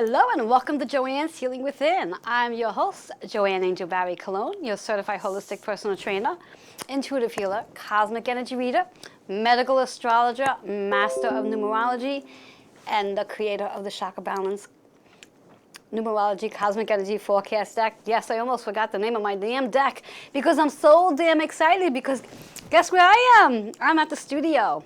Hello and welcome to Joanne's Healing Within. I'm your host, Joanne Angel Barry Cologne, your certified holistic personal trainer, intuitive healer, cosmic energy reader, medical astrologer, master of numerology, and the creator of the Chakra Balance Numerology Cosmic Energy Forecast deck. Yes, I almost forgot the name of my damn deck because I'm so damn excited because guess where I am? I'm at the studio.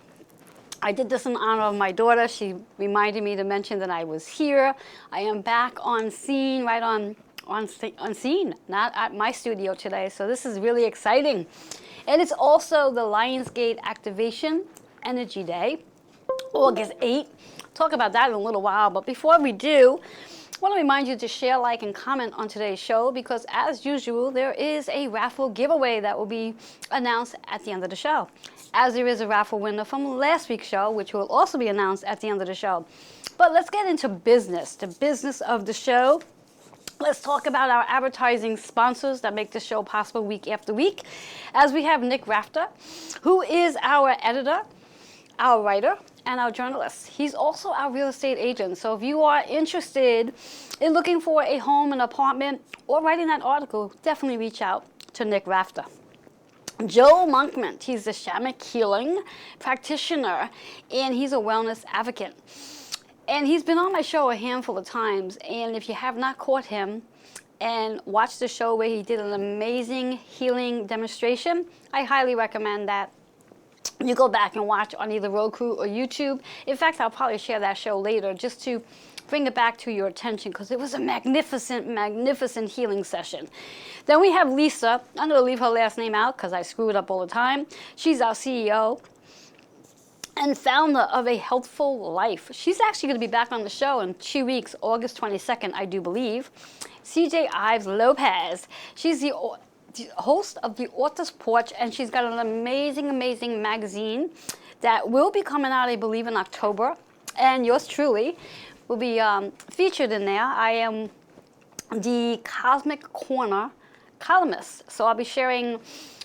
I did this in honor of my daughter. She reminded me to mention that I was here. I am back on scene, right on scene, not at my studio today. So this is really exciting. And it's also the Lionsgate Activation Energy Day, August 8th. Talk about that in a little while. But before we do, I want to remind you to share, like, and comment on today's show because, as usual, there is a raffle giveaway that will be announced at the end of the show, as there is a raffle winner from last week's show, which will also be announced at the end of the show. But let's get into business, the business of the show. Let's talk about our advertising sponsors that make the show possible week after week, as we have Nick Rafter, who is our editor, our writer, and our journalist. He's also our real estate agent. So if you are interested in looking for a home, an apartment, or writing that article, definitely reach out to Nick Rafter. Joe Monkman, he's a shamanic healing practitioner, and he's a wellness advocate. And he's been on my show a handful of times, and if you have not caught him and watched the show where he did an amazing healing demonstration, I highly recommend that you go back and watch on either Roku or YouTube. In fact, I'll probably share that show later just to bring it back to your attention because it was a magnificent, magnificent healing session. Then we have Lisa. I'm going to leave her last name out because I screw it up all the time. She's our CEO and founder of A Healthful Life. She's actually going to be back on the show in 2 weeks, August 22nd, I do believe. CJ Ives Lopez. She's the host of The Author's Porch, and she's got an amazing, amazing magazine that will be coming out, I believe, in October. And yours truly will be featured in there. I am the Cosmic Corner columnist, so I'll be sharing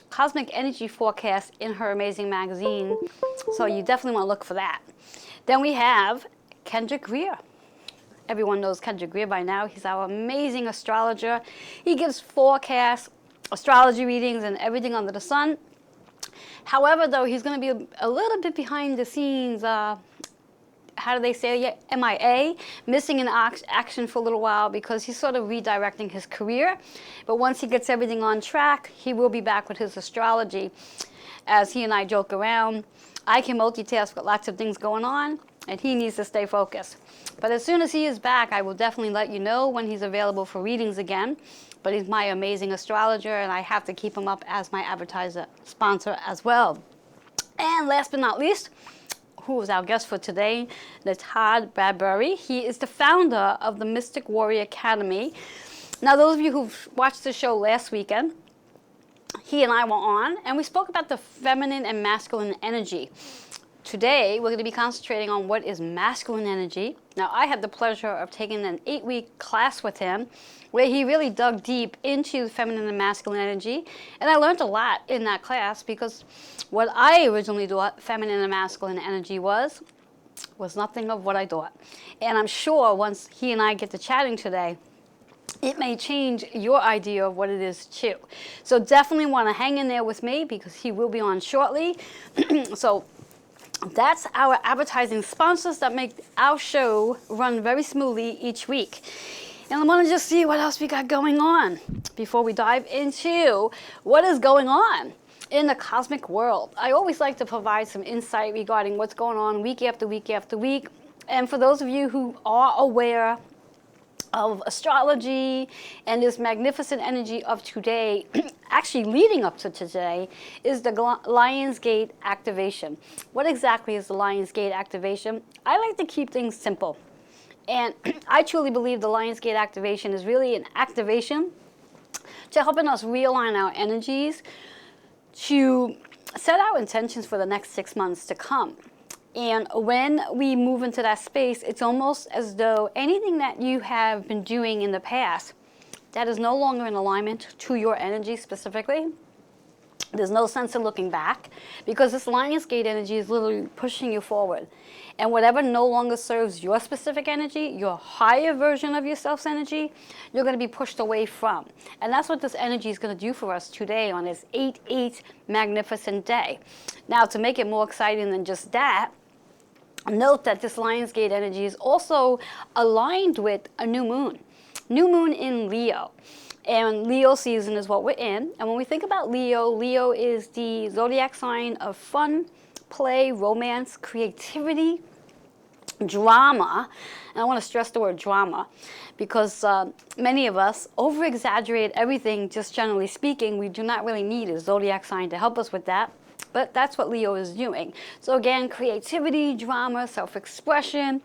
cosmic energy forecasts in her amazing magazine. So you definitely want to look for that. Then we have Kendrick Greer. Everyone knows Kendrick Greer by now. He's our amazing astrologer. He gives forecasts, astrology readings, and everything under the sun. However, though, he's going to be a little bit behind the scenes, how do they say it? MIA, missing in action for a little while because he's sort of redirecting his career. But once he gets everything on track, he will be back with his astrology. As he and I joke around, I can multitask with lots of things going on, and he needs to stay focused. But as soon as he is back, I will definitely let you know when he's available for readings again. But he's my amazing astrologer, and I have to keep him up as my advertiser sponsor as well. And last but not least, who is our guest for today, Todd Bradbury. He is the founder of the Mystic Warrior Academy. Now, those of you who've watched the show last weekend, he and I were on, and we spoke about the feminine and masculine energy. Today, we're going to be concentrating on what is masculine energy. Now, I had the pleasure of taking an 8-week class with him where he really dug deep into the feminine and masculine energy. And I learned a lot in that class because what I originally thought feminine and masculine energy was nothing of what I thought. And I'm sure once he and I get to chatting today, it may change your idea of what it is too. So definitely want to hang in there with me because he will be on shortly. So that's our advertising sponsors that make our show run very smoothly each week. And I want to just see what else we got going on before we dive into what is going on in the cosmic world. I always like to provide some insight regarding what's going on week after week after week. And for those of you who are aware of astrology and this magnificent energy of today, actually leading up to today, is the Lionsgate activation. What exactly is the Lionsgate activation? I like to keep things simple. And I truly believe the Lionsgate activation is really an activation to helping us realign our energies, to set our intentions for the next 6 months to come. And when we move into that space, it's almost as though anything that you have been doing in the past that is no longer in alignment to your energy specifically, There's no sense in looking back because this Lionsgate energy is literally pushing you forward. And whatever no longer serves your specific energy, your higher version of yourself's energy, you're going to be pushed away from. And that's what this energy is going to do for us today on this 8/8 magnificent day. Now, to make it more exciting than just that, note that this Lionsgate energy is also aligned with a new moon. New moon in Leo. And Leo season is what we're in. And when we think about Leo, Leo is the zodiac sign of fun, play, romance, creativity, drama. And I want to stress the word drama because many of us over-exaggerate everything, just generally speaking. We do not really need a zodiac sign to help us with that. But that's what Leo is doing. So again, creativity, drama, self-expression,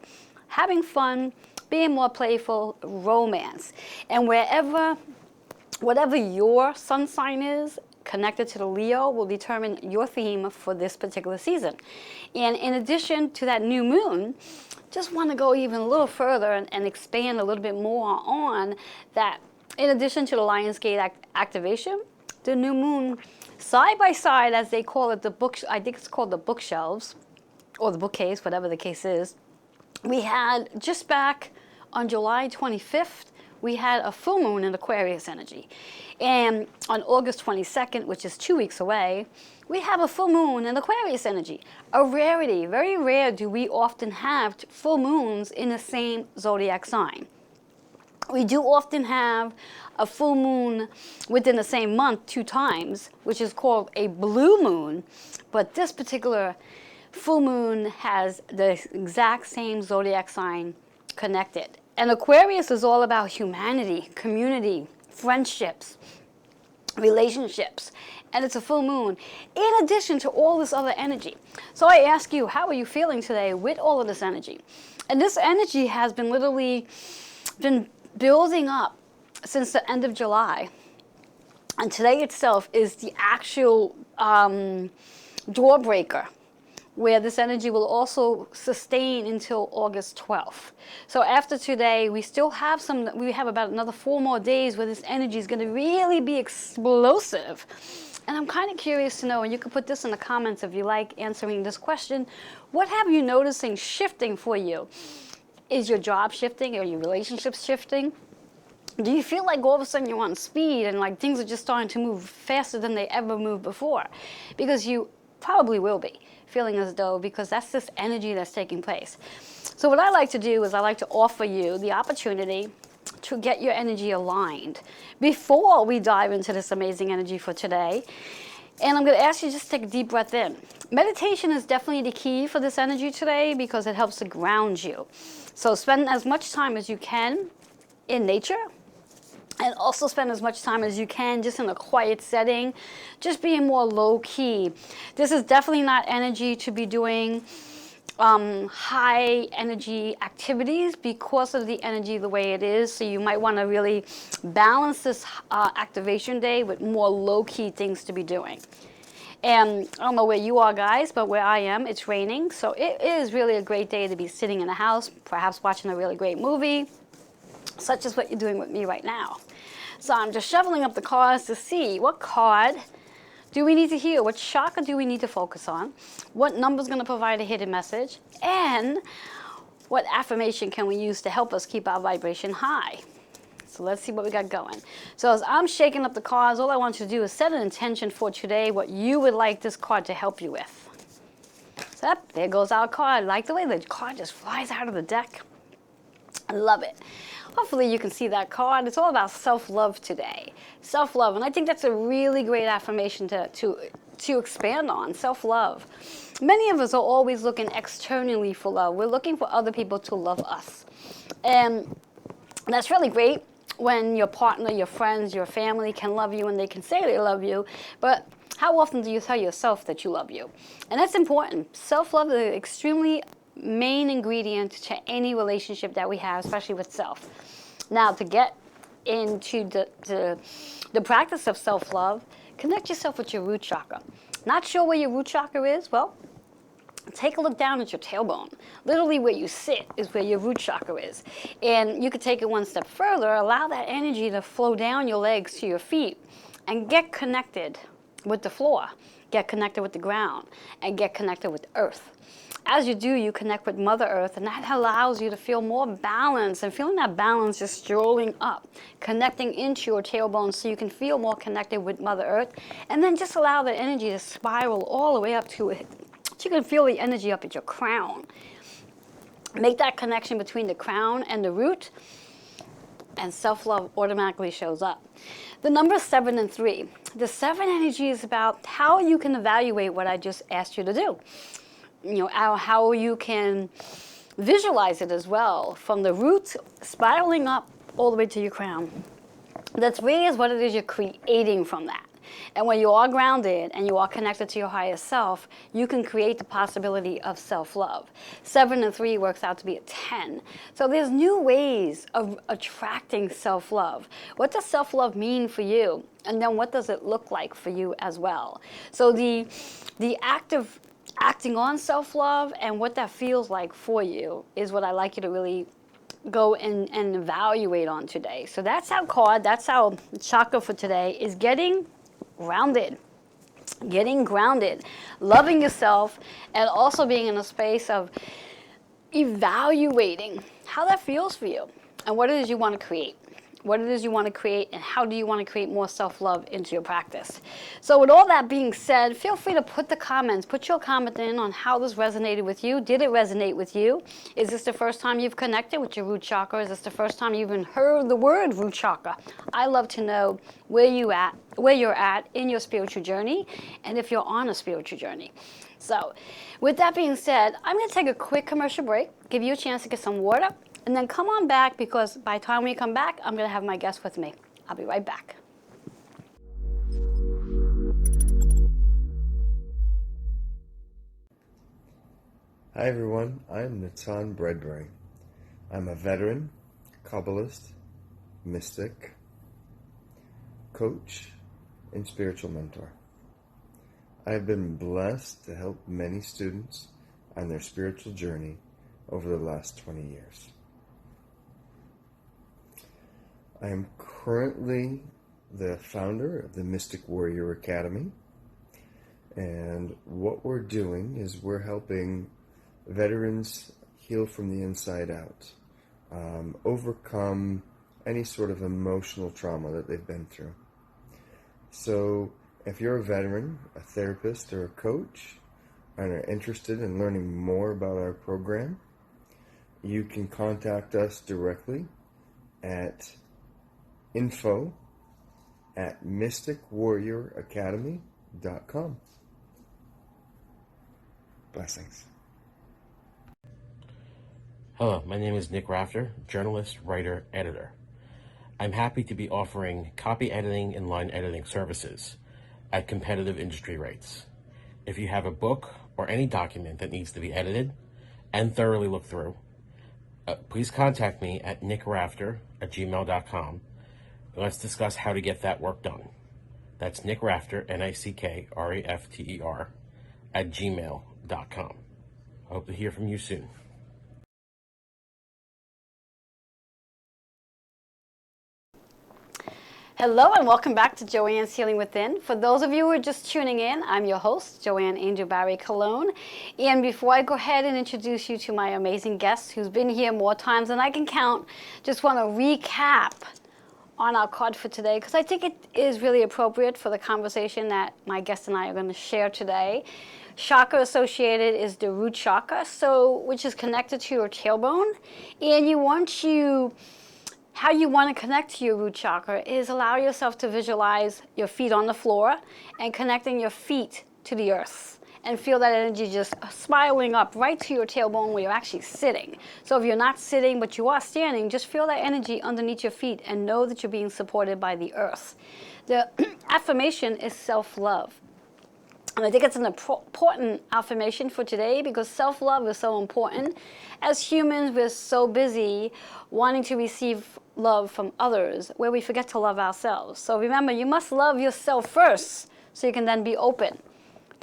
having fun, being more playful, romance. And whatever your sun sign is connected to the Leo will determine your theme for this particular season. And in addition to that new moon, just want to go even a little further and expand a little bit more on that. In addition to the Lionsgate activation, the new moon, side by side, as they call it, I think it's called the bookshelves, or the bookcase, whatever the case is, we had just back on July 25th, we had a full moon in Aquarius energy. And on August 22nd, which is 2 weeks away, we have a full moon in Aquarius energy. A rarity. Very rare do we often have full moons in the same zodiac sign. We do often have a full moon within the same month 2 times, which is called a blue moon. But this particular full moon has the exact same zodiac sign connected. And Aquarius is all about humanity, community, friendships, relationships. And it's a full moon, in addition to all this other energy. So I ask you, how are you feeling today with all of this energy? And this energy has been literally building up since the end of July. And today itself is the actual door breaker, where this energy will also sustain until August 12th. So after today, we have about another 4 more days where this energy is going to really be explosive. And I'm kind of curious to know, and you can put this in the comments if you like answering this question, what have you noticing shifting for you? Is your job shifting? Are your relationships shifting? Do you feel like all of a sudden you're on speed and like things are just starting to move faster than they ever moved before? Because you probably will be feeling as though, because that's this energy that's taking place. So what I like to do is I like to offer you the opportunity to get your energy aligned before we dive into this amazing energy for today. And I'm going to ask you just to take a deep breath in. Meditation is definitely the key for this energy today because it helps to ground you. So spend as much time as you can in nature, and also spend as much time as you can just in a quiet setting, just being more low-key. This is definitely not energy to be doing high energy activities because of the energy the way it is. So you might want to really balance this activation day with more low-key things to be doing. And I don't know where you are, guys, but where I am, it's raining. So it is really a great day to be sitting in the house, perhaps watching a really great movie, such as what you're doing with me right now. So I'm just shuffling up the cards to see what card do we need to hear, what chakra do we need to focus on, what number is going to provide a hidden message, and what affirmation can we use to help us keep our vibration high. So let's see what we got going. So as I'm shaking up the cards, all I want you to do is set an intention for today, what you would like this card to help you with. So there goes our card. Like the way the card just flies out of the deck. I love it. Hopefully you can see that card. It's all about self-love today. Self-love, and I think that's a really great affirmation to expand on, self-love. Many of us are always looking externally for love. We're looking for other people to love us. And that's really great when your partner, your friends, your family can love you and they can say they love you, but how often do you tell yourself that you love you? And that's important. Self-love is an extremely main ingredient to any relationship that we have, especially with self. Now, to get into the practice of self-love, connect yourself with your root chakra. Not sure where your root chakra is? Well, take a look down at your tailbone. Literally where you sit is where your root chakra is. And you could take it one step further, allow that energy to flow down your legs to your feet and get connected with the floor, get connected with the ground, and get connected with earth. As you do, you connect with Mother Earth, and that allows you to feel more balance, and feeling that balance just strolling up, connecting into your tailbone so you can feel more connected with Mother Earth, and then just allow the energy to spiral all the way up to it. So you can feel the energy up at your crown. Make that connection between the crown and the root, and self-love automatically shows up. The number 7 and 3. The 7 energy is about how you can evaluate what I just asked you to do. How you can visualize it as well, from the roots spiraling up all the way to your crown. That 3 is what it is you're creating from that. And when you are grounded and you are connected to your higher self, you can create the possibility of self-love. 7 and 3 works out to be a 10. So there's new ways of attracting self-love. What does self-love mean for you? And then what does it look like for you as well? So the act of acting on self-love and what that feels like for you is what I like you to really go and evaluate on today. So that's our card, that's our chakra for today, is getting grounded. Getting grounded, loving yourself, and also being in a space of evaluating how that feels for you and what it is you want to create. What it is you want to create, and how do you want to create more self-love into your practice. So with all that being said, feel free to put your comment in on how this resonated with you. Did it resonate with you? Is this the first time you've connected with your root chakra? Is this the first time you've even heard the word root chakra? I love to know where you're at in your spiritual journey, and if you're on a spiritual journey. So with that being said, I'm going to take a quick commercial break, give you a chance to get some water, and then come on back, because by the time we come back, I'm going to have my guest with me. I'll be right back. Hi everyone, I'm Natan Bredbury. I'm a veteran, Kabbalist, mystic, coach, and spiritual mentor. I have been blessed to help many students on their spiritual journey over the last 20 years. I am currently the founder of the Mystic Warrior Academy, and what we're doing is we're helping veterans heal from the inside out, overcome any sort of emotional trauma that they've been through. So if you're a veteran, a therapist, or a coach, and are interested in learning more about our program, you can contact us directly at info@mysticwarrioracademy.com. Blessings. Hello, my name is Nick Rafter, journalist, writer, editor. I'm happy to be offering copy editing and line editing services at competitive industry rates. If you have a book or any document that needs to be edited and thoroughly looked through, please contact me at nickrafter@gmail.com. Let's discuss how to get that work done. That's Nick Rafter, NICKRAFTER, @gmail.com. I hope to hear from you soon. Hello and welcome back to Joanne's Healing Within. For those of you who are just tuning in, I'm your host, Joanne Angel Barry Cologne. And before I go ahead and introduce you to my amazing guest who's been here more times than I can count, just want to recap on our card for today, because I think it is really appropriate for the conversation that my guest and I are going to share today. Chakra associated is the root chakra, which is connected to your tailbone. And how you want to connect to your root chakra is allow yourself to visualize your feet on the floor and connecting your feet to the earth, and feel that energy just spiraling up right to your tailbone where you're actually sitting. So if you're not sitting but you are standing, just feel that energy underneath your feet and know that you're being supported by the earth. The affirmation is self-love. And I think it's an important affirmation for today, because self-love is so important. As humans, we're so busy wanting to receive love from others where we forget to love ourselves. So remember, you must love yourself first so you can then be open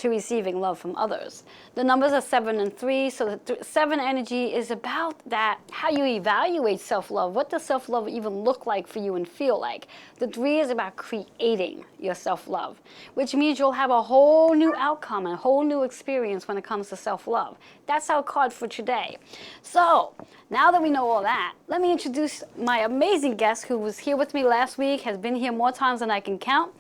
to receiving love from others. The numbers are 7 and 3, so the 7 energy is about that, how you evaluate self-love. What does self-love even look like for you and feel like? The 3 is about creating your self-love, which means you'll have a whole new outcome and a whole new experience when it comes to self-love. That's our card for today. So, now that we know all that, let me introduce my amazing guest who was here with me last week, has been here more times than I can count,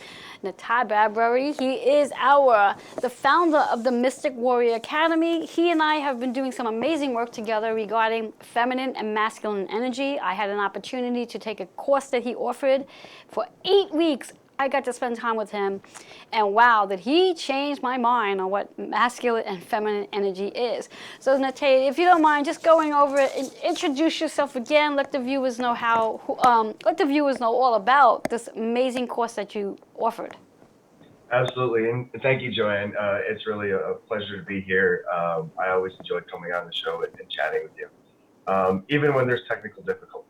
Natai Bradbury. He is the founder of the Mystic Warrior Academy. He and I have been doing some amazing work together regarding feminine and masculine energy. I had an opportunity to take a course that he offered for 8 weeks. I got to spend time with him, and wow, did he change my mind on what masculine and feminine energy is. So Natai, if you don't mind, just going over it, and introduce yourself again, let the viewers know all about this amazing course that you offered. Absolutely, and thank you, Joanne. It's really a pleasure to be here. I always enjoy coming on the show and chatting with you, even when there's technical difficulties.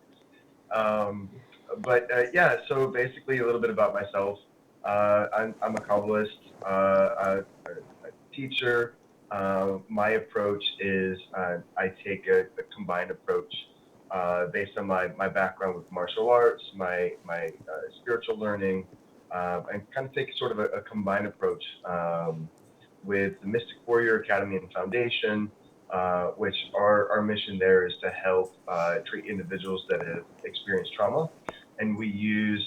Yeah, so basically a little bit about myself. I'm a Kabbalist, a teacher. My approach is I take a combined approach based on my background with martial arts, my spiritual learning, and kind of take sort of a combined approach with the Mystic Warrior Academy and Foundation, which our mission there is to help treat individuals that have experienced trauma. And we use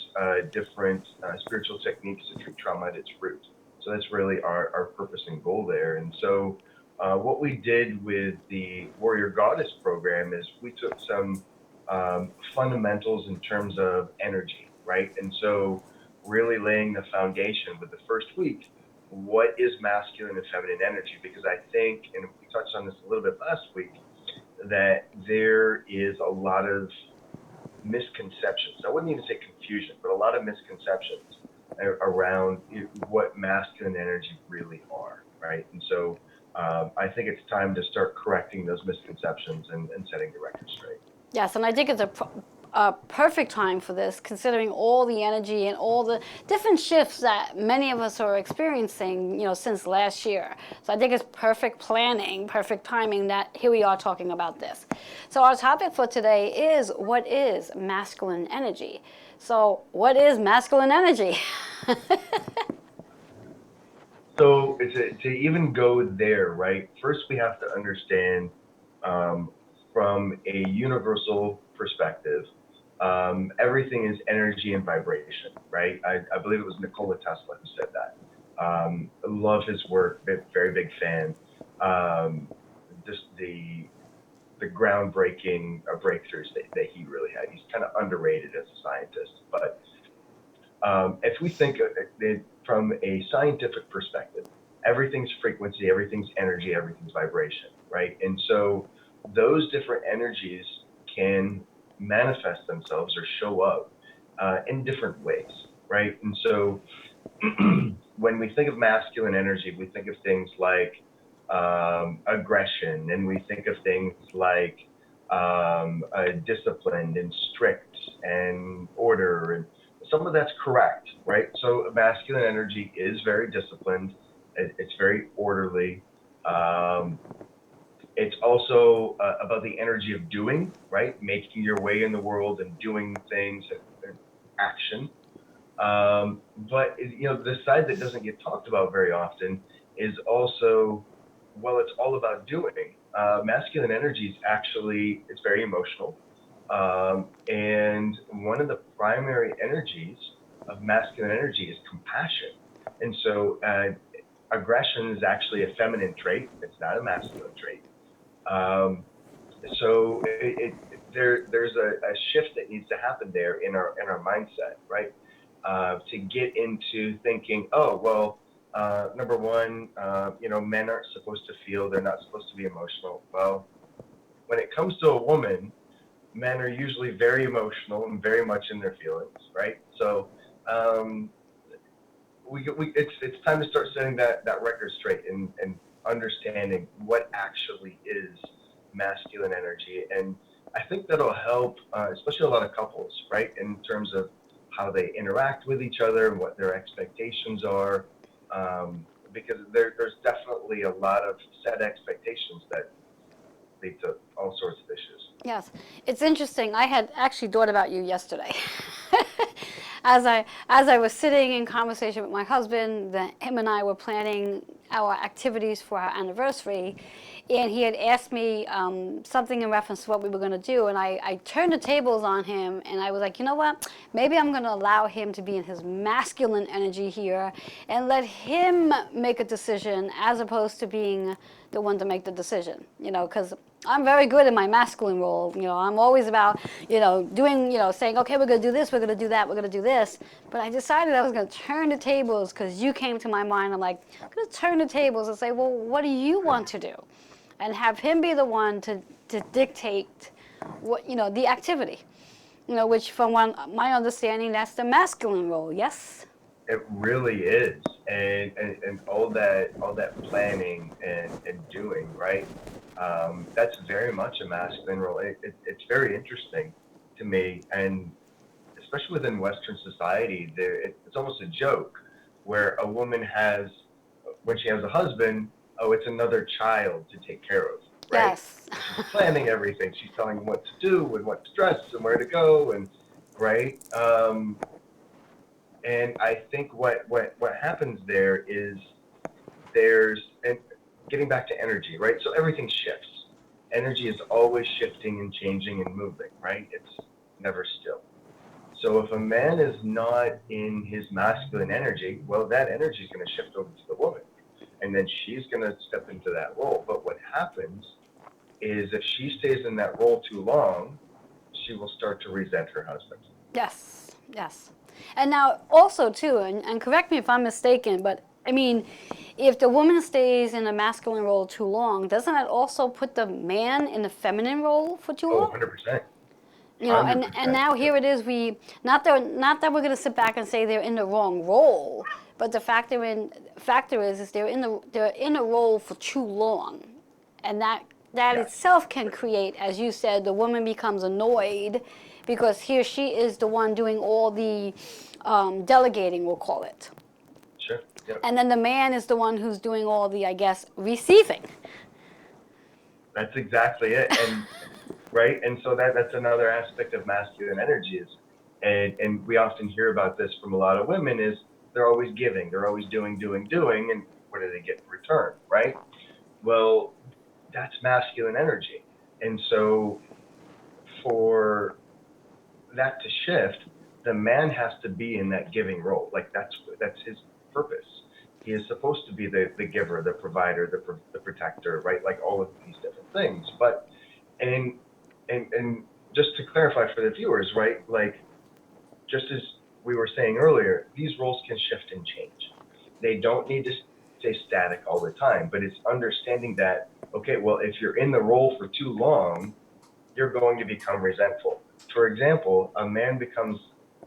different spiritual techniques to treat trauma at its root. So that's really our purpose and goal there. And so what we did with the Warrior Goddess program is we took some fundamentals in terms of energy, right? And so really laying the foundation with the first week, what is masculine and feminine energy? Because I think, and we touched on this a little bit last week, that there is a lot of misconceptions. I wouldn't even say confusion, but a lot of misconceptions around what masculine energy really are, right? And so I think it's time to start correcting those misconceptions and setting the record straight. Yes, and I think it's a perfect time for this, considering all the energy and all the different shifts that many of us are experiencing, since last year. So I think it's perfect planning, perfect timing that here we are talking about this. So our topic for today is, what is masculine energy? So what is masculine energy? So to even go there, right? First, we have to understand from a universal perspective, everything is energy and vibration, right? I believe it was Nikola Tesla who said that. I love his work, very big fan. Just the groundbreaking breakthroughs that he really had. He's kind of underrated as a scientist. But if we think of it from a scientific perspective, everything's frequency, everything's energy, everything's vibration, right? And so those different energies can manifest themselves or show up in different ways, right? And so when we think of masculine energy, we think of things like aggression, and we think of things like disciplined and strict and order, and some of that's correct, right? So masculine energy is very disciplined. It's very orderly. It's also about the energy of doing, right? Making your way in the world and doing things and action. But the side that doesn't get talked about very often is also, well, it's all about doing. Masculine energy is actually, it's very emotional. And one of the primary energies of masculine energy is compassion. And so aggression is actually a feminine trait. It's not a masculine trait. So there's a shift that needs to happen there in our mindset, right? To get into thinking, oh, well, number one, men aren't supposed to feel, they're not supposed to be emotional. Well, when it comes to a woman, men are usually very emotional and very much in their feelings, right? So it's time to start setting that record straight and understanding what actually is masculine energy. And I think that'll help, especially a lot of couples, right? In terms of how they interact with each other and what their expectations are. because there's definitely a lot of set expectations that lead to all sorts of issues. Yes, it's interesting. I had actually thought about you yesterday. As I was sitting in conversation with my husband, him and I were planning our activities for our anniversary, and he had asked me something in reference to what we were going to do, and I turned the tables on him, and I was like, you know what? Maybe I'm going to allow him to be in his masculine energy here, and let him make a decision as opposed to being the one to make the decision. Because I'm very good in my masculine role. I'm always about, doing, saying, okay, we're going to do this, we're going to do that, we're going to do this. But I decided I was going to turn the tables because you came to my mind. I'm like, I'm going to turn the tables and say, well, what do you want to do? And have him be the one to dictate what, the activity, which from my understanding, that's the masculine role. Yes? It really is, and all that planning and doing, right? That's very much a masculine role. It's very interesting to me, and especially within Western society, it's almost a joke where a woman has, when she has a husband, oh, it's another child to take care of, right? Yes. She's planning everything. She's telling him what to do and what to dress and where to go, and right. And I think what happens there is and getting back to energy, right? So everything shifts. Energy is always shifting and changing and moving, right? It's never still. So if a man is not in his masculine energy, well, that energy is going to shift over to the woman. And then she's going to step into that role. But what happens is if she stays in that role too long, she will start to resent her husband. Yes, yes. And now also too, and correct me if I'm mistaken, but I mean, if the woman stays in a masculine role too long, doesn't that also put the man in the feminine role for too Oh, long? 100%. And now here it is. We not that we're going to sit back and say they're in the wrong role, but the factor is they're in a role for too long, and that Yes. itself can create, as you said, the woman becomes annoyed because he or she is the one doing all the delegating, we'll call it. Sure. Yep. And then the man is the one who's doing all the, I guess, receiving. That's exactly it. And right. And so that's another aspect of masculine energy is, and we often hear about this from a lot of women is they're always giving, they're always doing, and what do they get in return, right? Well, that's masculine energy. And so for that to shift, the man has to be in that giving role. Like that's his purpose. He is supposed to be the giver, the provider, the protector, right? Like all of these different things. But and just to clarify for the viewers, right? Like just as we were saying earlier, these roles can shift and change. They don't need to stay static all the time, but it's understanding that, okay, well, if you're in the role for too long, you're going to become resentful. For example, a man becomes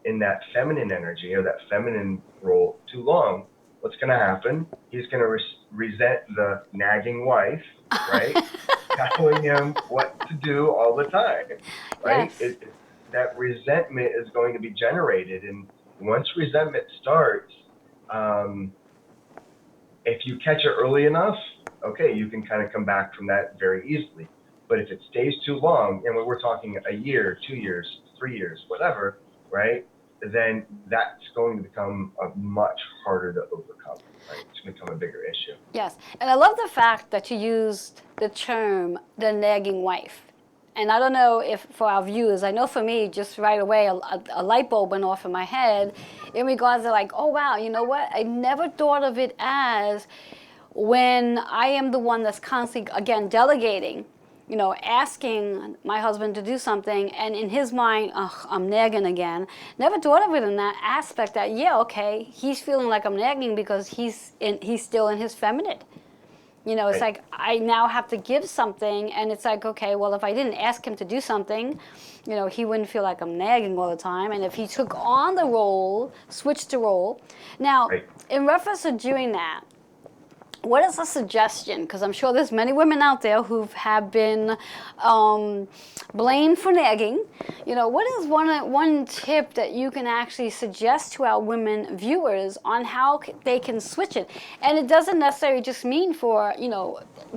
in that feminine energy or that feminine role too long, what's going to happen? He's going to resent the nagging wife, right? Telling him what to do all the time, right? Yes. That resentment is going to be generated. And once resentment starts, if you catch it early enough, okay, you can kind of come back from that very easily. But if it stays too long, and we're talking a year, 2 years, 3 years, whatever, right? Then that's going to become a much harder to overcome, right? It's going to become a bigger issue. Yes, and I love the fact that you used the term the nagging wife. And I don't know if for our viewers, I know for me, just right away, a light bulb went off in my head in regards to like, oh wow, you know what? I never thought of it as when I am the one that's constantly, again, delegating, asking my husband to do something, and in his mind, I'm nagging again. Never thought of it in that aspect that, yeah, okay, he's feeling like I'm nagging because he's still in his feminine. It's Right. like I now have to give something, and it's like, okay, well, if I didn't ask him to do something, he wouldn't feel like I'm nagging all the time. And if he took on the role, switched the role. Now, Right. in reference to doing that, what is a suggestion? Because I'm sure there's many women out there who have been blamed for nagging. What is one tip that you can actually suggest to our women viewers on how they can switch it? And it doesn't necessarily just mean for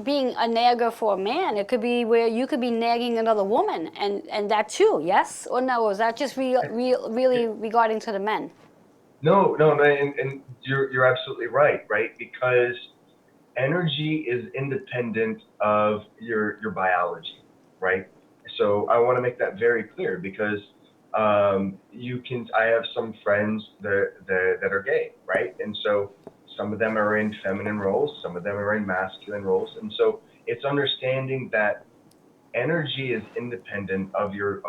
being a nagger for a man. It could be where you could be nagging another woman, and that too. Yes or no? Or is that just really regarding to the men? No, and you're absolutely right, right? Because energy is independent of your biology, right? So I want to make that very clear because I have some friends that are gay, right? And so some of them are in feminine roles, some of them are in masculine roles, and so it's understanding that energy is independent of your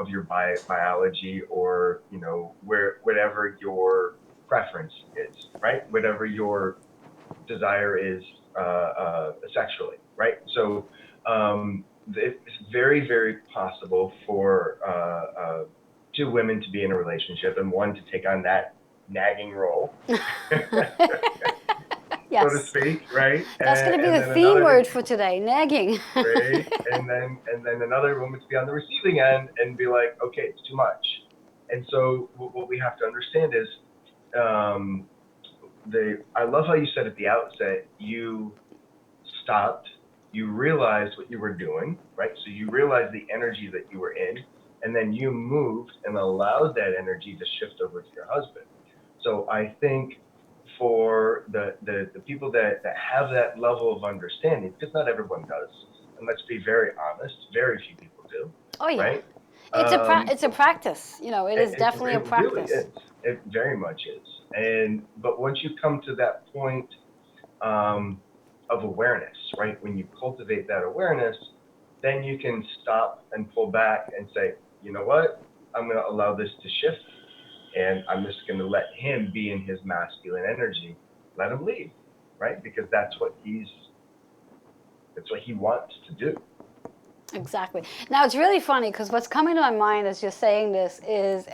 biology, or whatever your preference is, right? Whatever your desire is sexually, right? So it's very, very possible for two women to be in a relationship and one to take on that nagging role, so to Yes. speak, right? That's going to be And the then theme another, word for today, nagging. right? And then another woman to be on the receiving end and be like, okay, it's too much. And so what we have to understand is, um, I love how you said at the outset, you stopped, you realized what you were doing, right? So you realized the energy that you were in, and then you moved and allowed that energy to shift over to your husband. So I think for the people that have that level of understanding, because not everyone does, and let's be very honest, very few people do, Oh yeah, right? it's a practice. It is definitely a It really practice. is. It very much is. But once you come to that point um, of awareness, right? When you cultivate that awareness, then you can stop and pull back and say, you know what? I'm going to allow this to shift, and I'm just going to let him be in his masculine energy. Let him lead, right? Because that's what he wants to do. Exactly. Now it's really funny because what's coming to my mind as you're saying this is,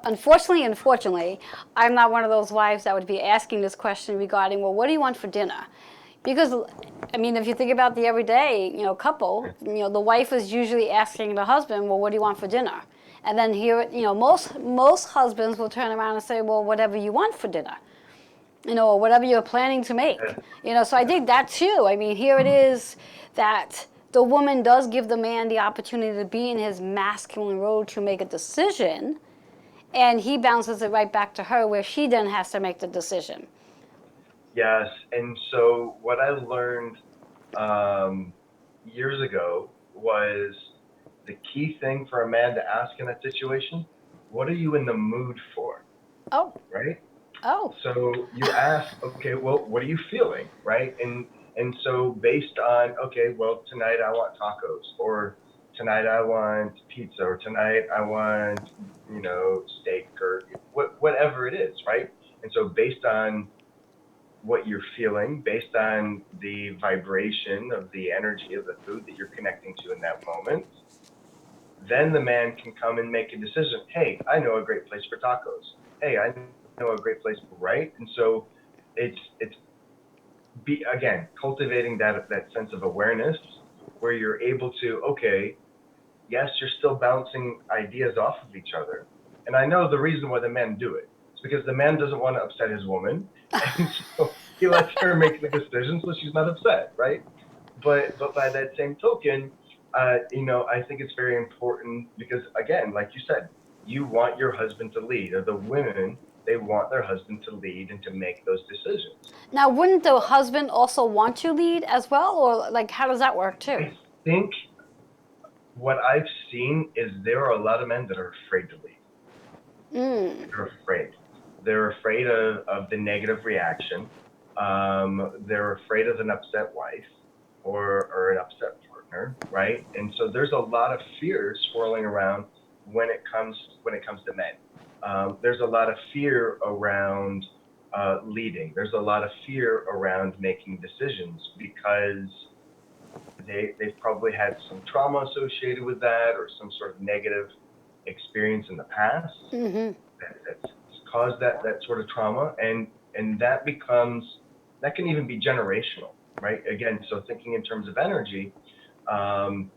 unfortunately, I'm not one of those wives that would be asking this question regarding, well, what do you want for dinner? Because, I mean, if you think about the everyday, couple, the wife is usually asking the husband, well, what do you want for dinner? And then here, most husbands will turn around and say, well, whatever you want for dinner. Or whatever you're planning to make. So I think that too. I mean, here it is that the woman does give the man the opportunity to be in his masculine role to make a decision, and he bounces it right back to her where she then has to make the decision. Yes. And so what I learned um, years ago was the key thing for a man to ask in that situation: what are you in the mood for? Oh, Right? oh, So you ask, okay, well, what are you feeling? Right? And so based on, okay, well, tonight I want tacos, or tonight I want pizza, or tonight I want, steak, or whatever it is, right? And so based on what you're feeling, based on the vibration of the energy of the food that you're connecting to in that moment, then the man can come and make a decision. Hey, I know a great place for tacos. Hey, I know a great place for, right. And so it's be again cultivating that sense of awareness where you're able to, okay, yes, you're still bouncing ideas off of each other. And I know the reason why the men do it. It's because the man doesn't want to upset his woman. And so he lets her make the decision so she's not upset, right? But by that same token, I think it's very important because, again, like you said, you want your husband to lead, or the women, they want their husband to lead and to make those decisions. now wouldn't the husband also want to lead as well, or like how does that work too? I think what I've seen is there are a lot of men that are afraid to lead. They're afraid. They're afraid of the negative reaction. They're afraid of an upset wife, or an upset partner, right? And so there's a lot of fear swirling around when it comes to men. There's a lot of fear around leading. There's a lot of fear around making decisions because they've probably had some trauma associated with that, or some sort of negative experience in the past that's caused that sort of trauma, and that becomes that can even be generational, right? Again, so thinking in terms of energy, um,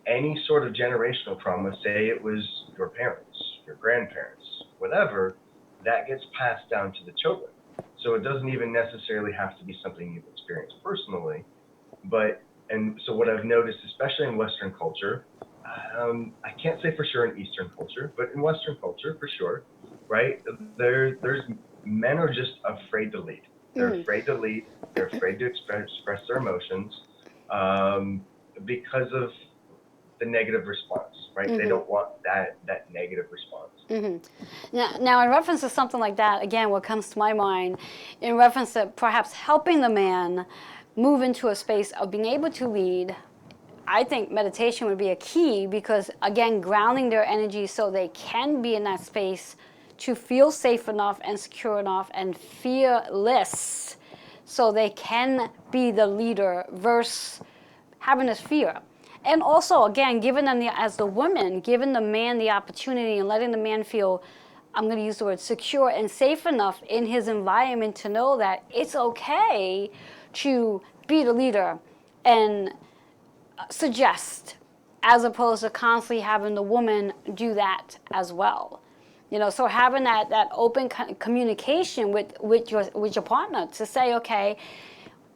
any sort of generational trauma, say it was your parents, your grandparents, whatever, that gets passed down to the children. So it doesn't even necessarily have to be something you've experienced personally, but and so what I've noticed, especially in Western culture, I can't say for sure in Eastern culture, but in Western culture for sure, right? There's men are just afraid to lead. They're Mm, afraid to lead. They're afraid to express their emotions um, because of the negative response, right? They mm-hmm. don't want that negative response. Now, in reference to something like that, again, what comes to my mind, in reference to perhaps helping the man move into a space of being able to lead, I think meditation would be a key because, again, grounding their energy so they can be in that space to feel safe enough and secure enough and fearless so they can be the leader versus having this fear. And also, again, giving them as the woman, giving the man the opportunity and letting the man feel, I'm going to use the word secure and safe enough in his environment to know that it's okay to be the leader and suggest, as opposed to constantly having the woman do that as well. So having that open communication with your partner to say, okay,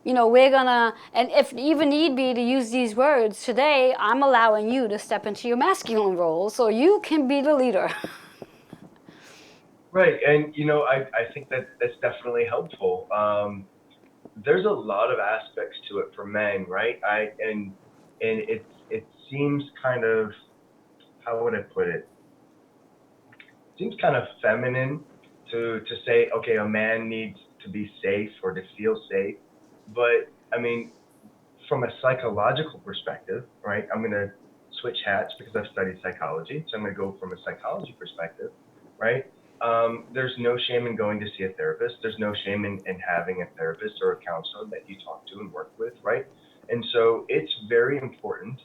we're gonna, and if even need be to use these words today, I'm allowing you to step into your masculine role so you can be the leader. Right, and I think that that's definitely helpful. There's a lot of aspects to it for men, right? And it seems kind of, how would I put it? Seems kind of feminine to say, okay, a man needs to be safe or to feel safe. But I mean, from a psychological perspective, right? I'm going to switch hats because I've studied psychology. So I'm going to go from a psychology perspective, right? There's no shame in going to see a therapist. There's no shame in having a therapist or a counselor that you talk to and work with, right? And so it's very important.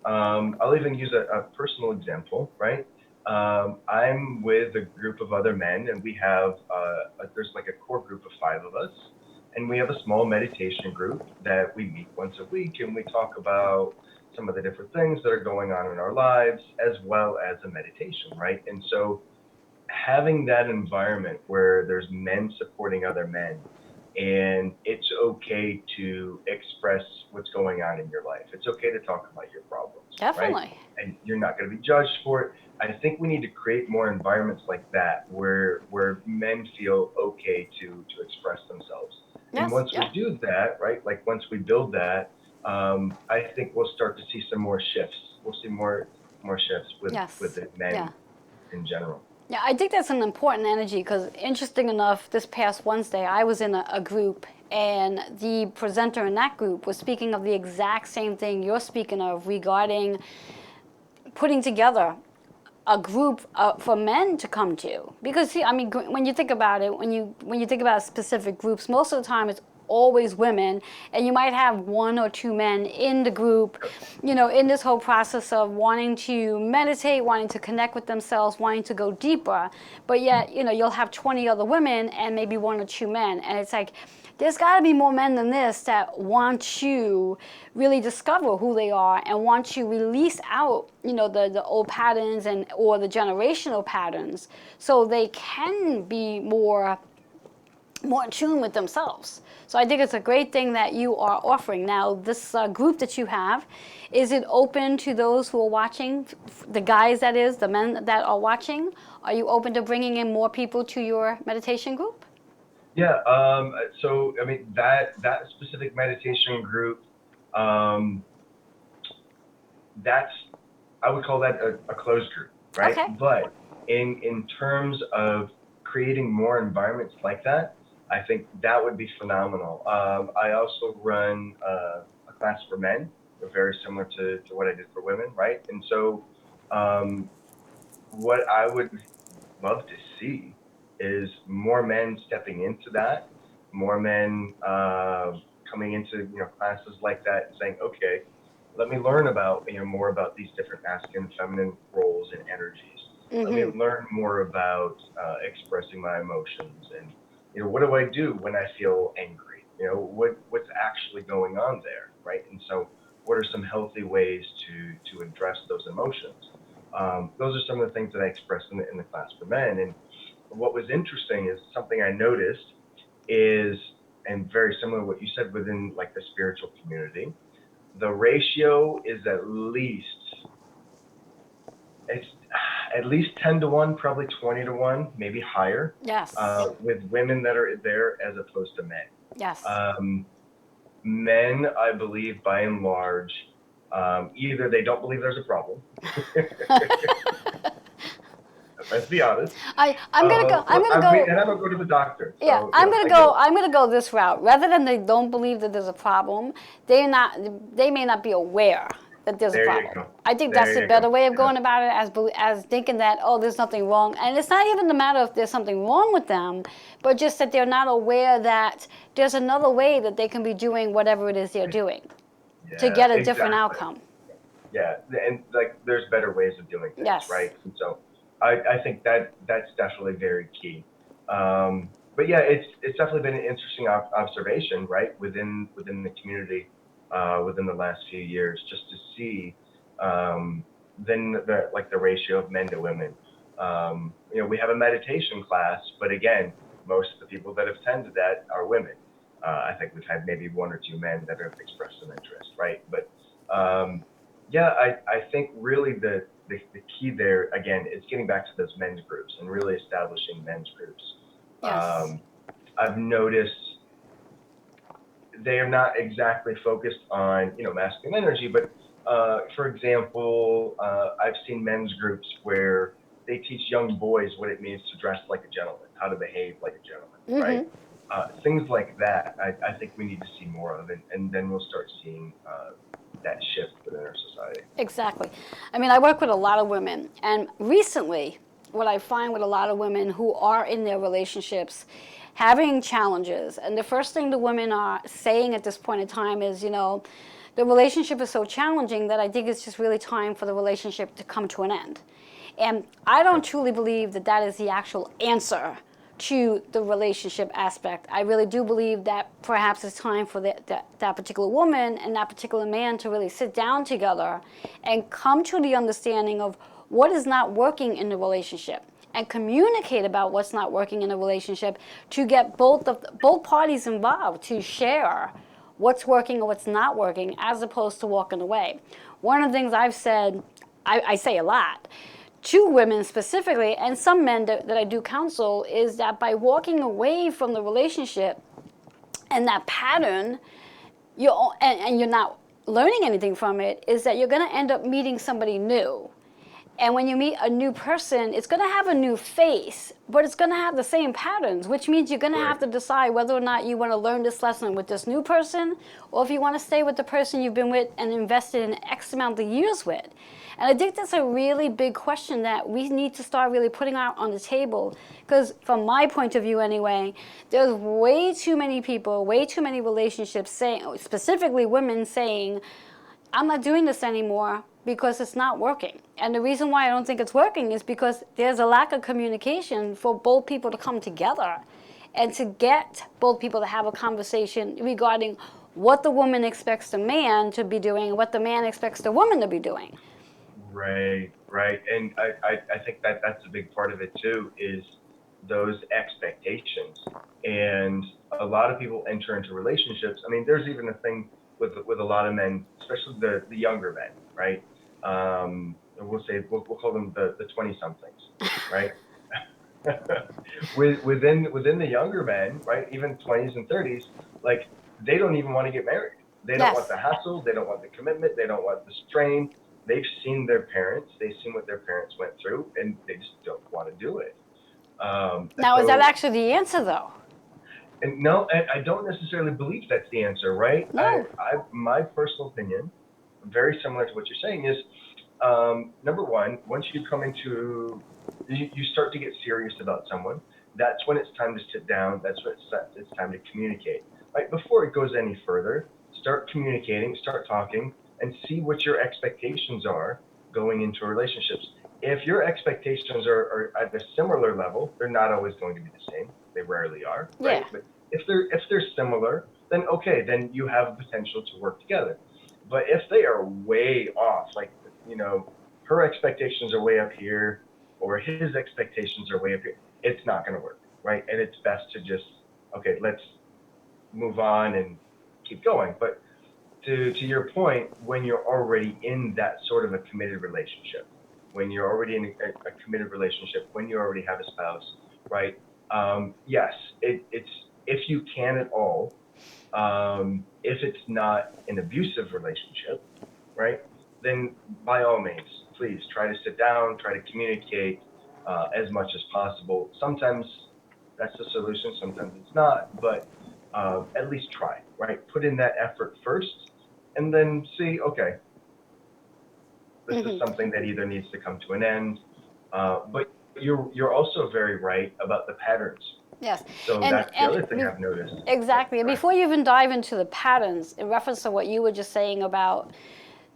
I'll even use a personal example, right? I'm with a group of other men, and we have there's like a core group of 5 of us, and we have a small meditation group that we meet once a week, and we talk about some of the different things that are going on in our lives, as well as a meditation, right? And so having that environment where there's men supporting other men and it's okay to express what's going on in your life. It's okay to talk about your problems, right? Definitely. And you're not going to be judged for it. I think we need to create more environments like that where men feel okay to express themselves. And Yes. once we Yeah. do that, right? Like once we build that, I think we'll start to see some more shifts. We'll see more shifts with Yes. the Yeah. men in general. Yeah, I think that's an important energy because, interesting enough, this past Wednesday I was in a group and the presenter in that group was speaking of the exact same thing you're speaking of regarding putting together a group for men to come to. Because, see, I mean, when you think about it, when you think about specific groups, most of the time it's always women, and you might have 1 or 2 men in the group, in this whole process of wanting to meditate, wanting to connect with themselves, wanting to go deeper. But yet, you'll have 20 other women and maybe 1 or 2 men, and it's like, there's got to be more men than this that want to really discover who they are and want to release out, the old patterns and or the generational patterns, so they can be more in tune with themselves. So I think it's a great thing that you are offering. Now, this group that you have, is it open to those who are watching, the guys that is, the men that are watching? Are you open to bringing in more people to your meditation group? Yeah. So I mean that specific meditation group, um, that's I would call that a closed group, right? Okay. But in terms of creating more environments like that, I think that would be phenomenal. I also run a class for men, very similar to what I did for women, right? And so um, what I would love to see is more men stepping into that, more men coming into classes like that and saying, okay, let me learn about more about these different masculine, feminine roles and energies. Let me Mm-hmm. learn more about expressing my emotions and what do I do when I feel angry? What's actually going on there, right? And so, what are some healthy ways to address those emotions? Those are some of the things that I expressed in the class for men. And what was interesting is something I noticed is, and very similar to what you said within like the spiritual community, the ratio is it's at least 10 to 1, probably 20 to 1, maybe higher, Yes. with women that are there as opposed to men. Yes. Um, Men, I believe, by and large, either they don't believe there's a problem. Let's be honest. I'm gonna go. I'm Well, gonna go. and I don't go to the doctor, Yeah, so I'm gonna I get go. it. I'm gonna go this route. Rather than they don't believe that there's a problem, they're not. They may not be aware that there's a There you problem. go. I think that's There a you go. better way of Yeah. going about it, as thinking that, oh, there's nothing wrong, and it's not even the matter if there's something wrong with them, but just that they're not aware that there's another way that they can be doing whatever it is they're doing to Yeah, get a different exactly. outcome. Yeah, and like there's better ways of doing things, Yes. right? And so I think that's definitely very key. But yeah, it's definitely been an interesting observation, right, within the community, within the last few years, just to see then the ratio of men to women. We have a meditation class, but again, most of the people that have attended that are women. I think we've had maybe one or two men that have expressed some interest, right? But yeah, I think really the key there, again, is getting back to those men's groups and really establishing men's groups. Yes. Um, I've noticed they are not exactly focused on, masculine energy, but for example, I've seen men's groups where they teach young boys what it means to dress like a gentleman, how to behave like a gentleman, right? Mm-hmm. Things like that, I think we need to see more of, and then we'll start seeing that shift within our society. Exactly. I mean, I work with a lot of women, and recently, what I find with a lot of women who are in their relationships having challenges, and the first thing the women are saying at this point in time is, the relationship is so challenging that I think it's just really time for the relationship to come to an end. And I don't truly believe that that is the actual answer to the relationship aspect. I really do believe that perhaps it's time for that particular woman and that particular man to really sit down together and come to the understanding of what is not working in the relationship and communicate about what's not working in the relationship to get both parties involved to share what's working and what's not working as opposed to walking away. One of the things I've said, I say a lot, to women specifically, and some men that I do counsel, is that by walking away from the relationship and that pattern, and you're not learning anything from it, is that you're going to end up meeting somebody new. And when you meet a new person, it's going to have a new face, but it's going to have the same patterns, which means you're going to Right. have to decide whether or not you want to learn this lesson with this new person, or if you want to stay with the person you've been with and invested in X amount of years with. And I think that's a really big question that we need to start really putting out on the table. Because from my point of view anyway, there's way too many people, way too many relationships saying, specifically women saying, I'm not doing this anymore because it's not working. And the reason why I don't think it's working is because there's a lack of communication for both people to come together and to get both people to have a conversation regarding what the woman expects the man to be doing and what the man expects the woman to be doing. Right, right. And I think that's a big part of it too, is those expectations. And a lot of people enter into relationships. I mean, there's even a thing with a lot of men, especially the younger men, right? We'll call them the 20 somethings, right? Within the younger men, right, even 20s and 30s, like they don't even want to get married. They don't want Yes. the hassle. They don't want the commitment. They don't want the strain. They've seen their parents. They've seen what their parents went through, and they just don't want to do it. Now, is that So, actually the answer, though? and no, I don't necessarily believe that's the answer, right? No. My personal opinion, very similar to what you're saying, is number one, once you come into, you start to get serious about someone. That's when it's time to sit down. That's when it's time to communicate. Right before it goes any further, start communicating, start talking, and see what your expectations are going into relationships. If your expectations are at a similar level, they're not always going to be the same. They rarely are, Yeah. right? But if they're similar, then okay, then you have a potential to work together. But if they are way off, like, you know, her expectations are way up here, or his expectations are way up here, it's not going to work, right? And it's best to just, okay, let's move on and keep going. But to your point, when you're already in that sort of a committed relationship, when you're already in a committed relationship, when you already have a spouse, right? Yes, it's if you can at all, if it's not an abusive relationship, right? Then by all means, please try to sit down, try to communicate as much as possible. Sometimes that's the solution, sometimes it's not, but at least try, right? Put in that effort first, and then see, okay, this is something that either needs to come to an end, but you're also very right about the patterns. Yes, So and that's the other thing I've noticed. exactly. And Right. before you even dive into the patterns, in reference to what you were just saying about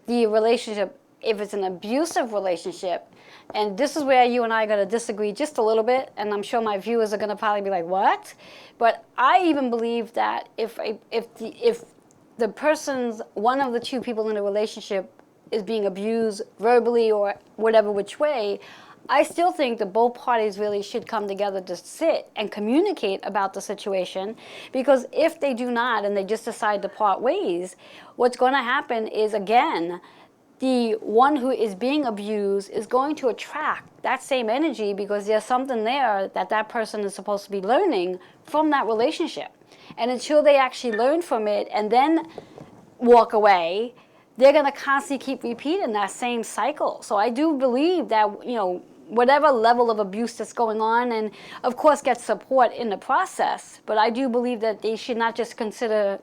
the relationship, if it's an abusive relationship, and this is where you and I are going to disagree just a little bit, and I'm sure my viewers are going to probably be like, "What?" But I even believe that if the person's one of the two people in the relationship is being abused verbally or whatever which way, I still think that both parties really should come together to sit and communicate about the situation, because if they do not and they just decide to part ways, what's going to happen is, again, the one who is being abused is going to attract that same energy, because there's something there that that person is supposed to be learning from that relationship. And until they actually learn from it and then walk away, they're going to constantly keep repeating that same cycle. So I do believe that, whatever level of abuse that's going on, and of course get support in the process, but I do believe that they should not just consider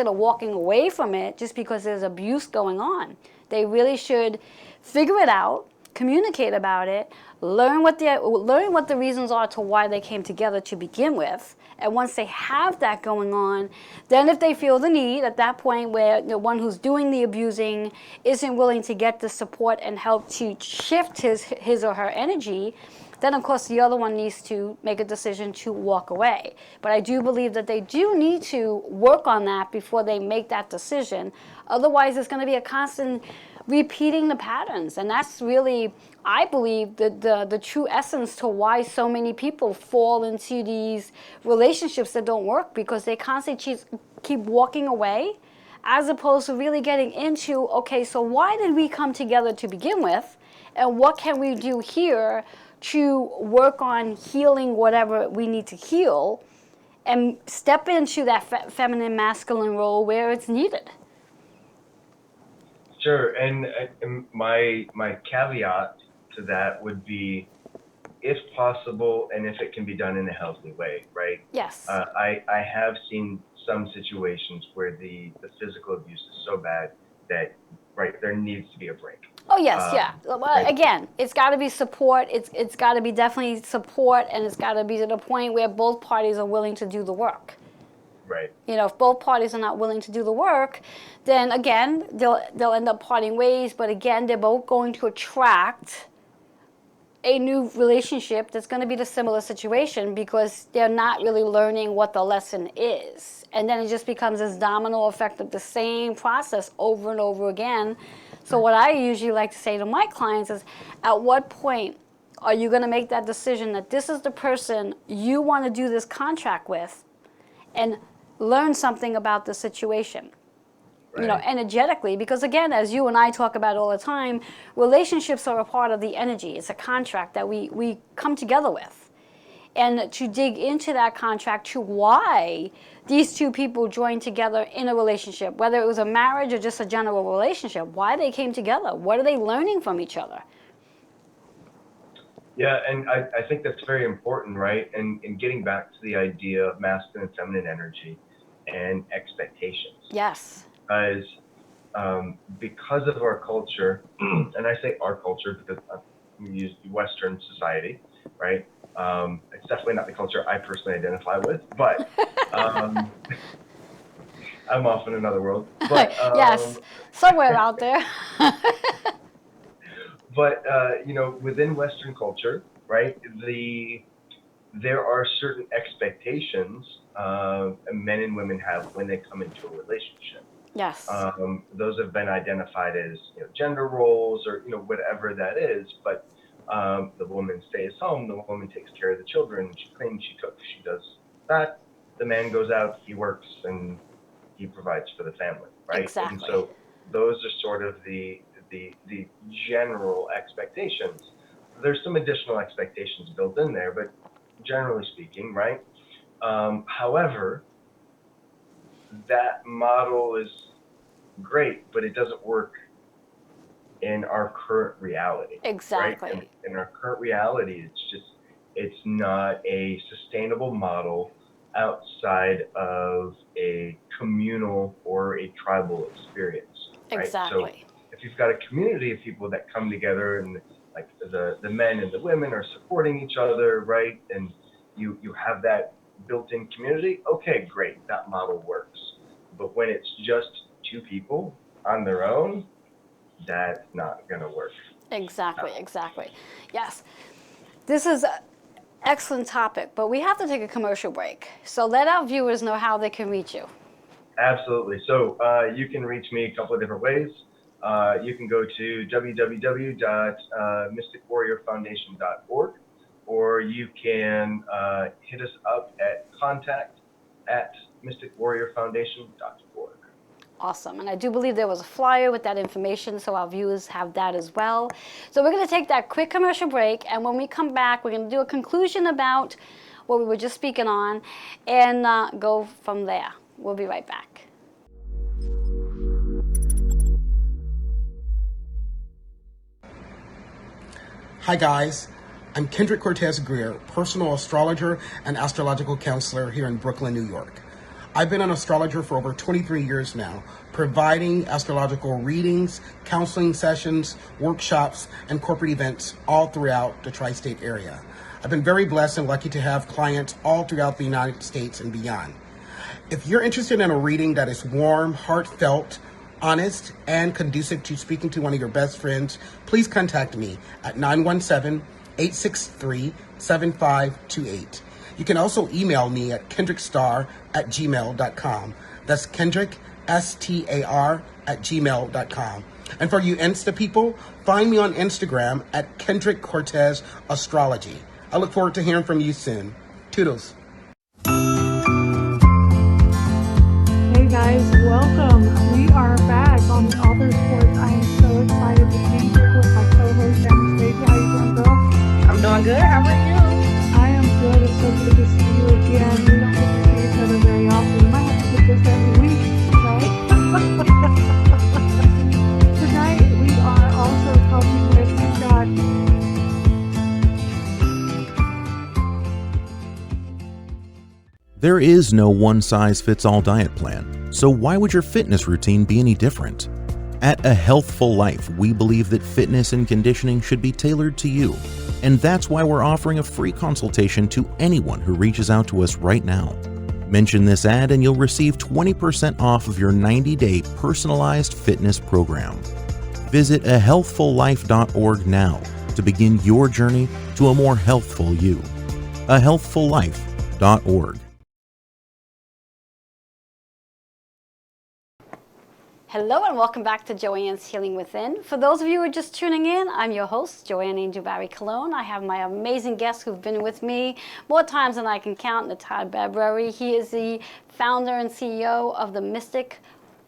walking away from it just because there's abuse going on. They really should figure it out, communicate about it, learn what the reasons are to why they came together to begin with. And once they have that going on, then if they feel the need at that point where the one who's doing the abusing isn't willing to get the support and help to shift his or her energy, then of course the other one needs to make a decision to walk away. But I do believe that they do need to work on that before they make that decision. Otherwise, it's going to be a constant repeating the patterns. And that's really, I believe, the true essence to why so many people fall into these relationships that don't work, because they constantly keep walking away, as opposed to really getting into, okay, so why did we come together to begin with? And what can we do here to work on healing whatever we need to heal, and step into that feminine masculine role where it's needed? Sure, and my caveat to that would be, if possible, and if it can be done in a healthy way, right? Yes. I have seen some situations where the physical abuse is so bad that, right, there needs to be a break. Oh yes, yeah. Well, Right, again, it's got to be support. It's got to be definitely support, and it's got to be to the point where both parties are willing to do the work. right. If both parties are not willing to do the work, then again they'll end up parting ways. But again, they're both going to attract a new relationship that's going to be the similar situation, because they're not really learning what the lesson is. And then it just becomes this domino effect of the same process over and over again. So what I usually like to say to my clients is, at what point are you going to make that decision that this is the person you want to do this contract with, and learn something about the situation? Right. Energetically, because again, as you and I talk about all the time, relationships are a part of the energy. It's a contract that we come together with. And to dig into that contract, to why these two people joined together in a relationship, whether it was a marriage or just a general relationship, why they came together, what are they learning from each other? Yeah, and I think that's very important, right? And getting back to the idea of masculine and feminine energy and expectations. Yes. Because of our culture, and I say our culture because we use Western society, right? It's definitely not the culture I personally identify with, but I'm off in another world. But Yes, somewhere out there. within Western culture, right? There are certain expectations men and women have when they come into a relationship. Yes. Those have been identified as gender roles or whatever that is. But the woman stays home. The woman takes care of the children. She cleans. She cooks. She does that. The man goes out. He works and he provides for the family, right? Exactly. And so those are sort of the general expectations. There's some additional expectations built in there, but generally speaking, right? However, that model is great, but it doesn't work in our current reality. Exactly. Right? In our current reality, it's not a sustainable model outside of a communal or a tribal experience. Right? Exactly. So if you've got a community of people that come together and like the men and the women are supporting each other, right? And you have that built-in community, okay, great, that model works. But when it's just two people on their own, that's not going to work. Exactly. Exactly. Yes. This is an excellent topic, but we have to take a commercial break. So let our viewers know how they can reach you. Absolutely. So you can reach me a couple of different ways. You can go to www.mysticwarriorfoundation.org, or you can hit us up at contact@mysticwarriorfoundation.org. Awesome. And I do believe there was a flyer with that information, so our viewers have that as well. So we're going to take that quick commercial break, and when we come back, we're going to do a conclusion about what we were just speaking on and go from there. We'll be right back. Hi guys, I'm Kendrick Cortez Greer, personal astrologer and astrological counselor here in Brooklyn, New York. I've been an astrologer for over 23 years now, providing astrological readings, counseling sessions, workshops, and corporate events all throughout the tri-state area. I've been very blessed and lucky to have clients all throughout the United States and beyond. If you're interested in a reading that is warm, heartfelt, honest, and conducive to speaking to one of your best friends, please contact me at 917-863-7528. You can also email me at kendrickstar@gmail.com. That's Kendrick, STAR, @gmail.com. And for you Insta people, find me on Instagram at Kendrick Cortez Astrology. I look forward to hearing from you soon. Toodles. Hey guys, welcome. We are back on the Author Sports. I am so excited to be here with my co-host Anastasia. How you doing, girl? I'm doing good. How are you? I am good. It's so good to see you again. We don't get to see each other very often. We might have to get this every week, right? Tonight we are also talking with Scott. There is no one-size-fits-all diet plan, so why would your fitness routine be any different? At A Healthful Life, we believe that fitness and conditioning should be tailored to you, and that's why we're offering a free consultation to anyone who reaches out to us right now. Mention this ad and you'll receive 20% off of your 90-day personalized fitness program. Visit ahealthfullife.org now to begin your journey to a more healthful you. ahealthfullife.org. Hello and welcome back to Joanne's Healing Within. For those of you who are just tuning in, I'm your host, Joanne Angel Barry Cologne. I have my amazing guests who've been with me more times than I can count, Natai Bradbury. He is the founder and CEO of the Mystic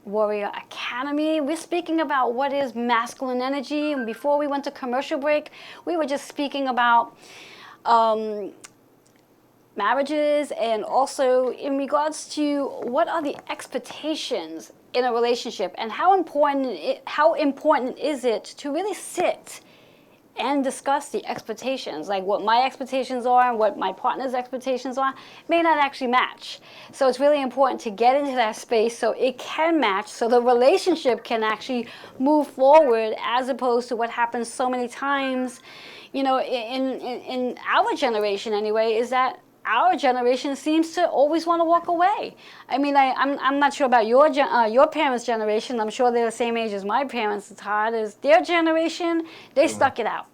Warrior Academy. We're speaking about what is masculine energy, and before we went to commercial break, we were just speaking about marriages and also in regards to what are the expectations in a relationship and how important is it to really sit and discuss the expectations, like what my expectations are and what my partner's expectations are may not actually match. So it's really important to get into that space so it can match, so the relationship can actually move forward, as opposed to what happens so many times, in our generation anyway, is that our generation seems to always want to walk away. I mean, I'm not sure about your parents' generation. I'm sure they're the same age as my parents. It's hard. Is their generation? They stuck it out.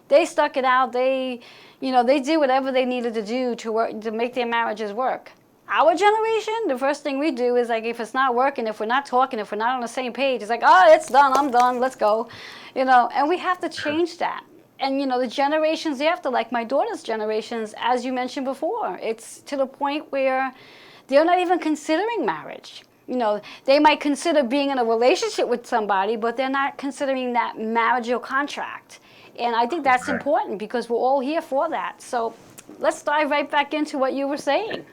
They stuck it out. They did whatever they needed to do to work to make their marriages work. our generation, the first thing we do is like, if it's not working, if we're not talking, if we're not on the same page, it's like, oh, it's done, I'm done, let's go. And we have to change that. And the generations after, like my daughter's generations, as you mentioned before, it's to the point where they're not even considering marriage. They might consider being in a relationship with somebody, but they're not considering that marital contract. And I think that's important because we're all here for that. So let's dive right back into what you were saying.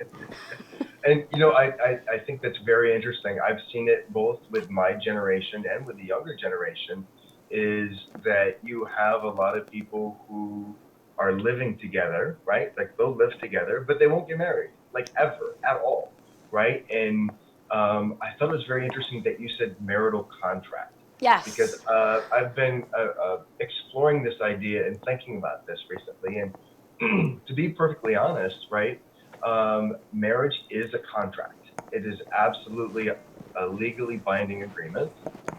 And I think that's very interesting. I've seen it both with my generation and with the younger generation, is that you have a lot of people who are living together, right? Like they'll live together, but they won't get married, like ever, at all, right? And I thought it was very interesting that you said marital contract. Yes. Because I've been exploring this idea and thinking about this recently. And to be perfectly honest, right, marriage is a contract. It is absolutely a legally binding agreement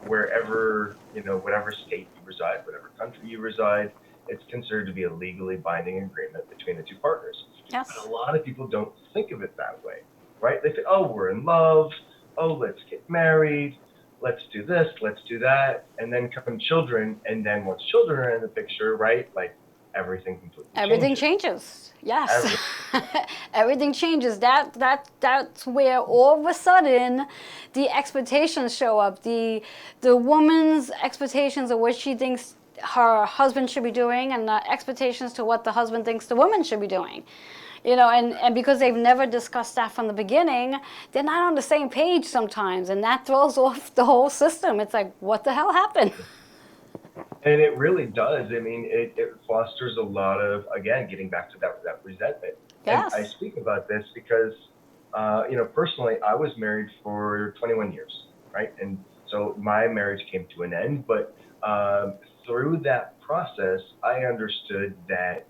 wherever, whatever state you reside, whatever country you reside, it's considered to be a legally binding agreement between the two partners. Yes. But a lot of people don't think of it that way, right? They say, oh, we're in love. Oh, let's get married. Let's do this, let's do that. And then come children. And then once children are in the picture, right, like everything completely changes. Yes. Everything changes. That's where all of a sudden the expectations show up. The woman's expectations of what she thinks her husband should be doing, and the expectations to what the husband thinks the woman should be doing. And because they've never discussed that from the beginning, they're not on the same page sometimes, and that throws off the whole system. It's like, what the hell happened? And it really does. I mean, it fosters a lot of, again, getting back to that resentment. Yes. And I speak about this because, personally, I was married for 21 years, right? And so my marriage came to an end. But through that process, I understood that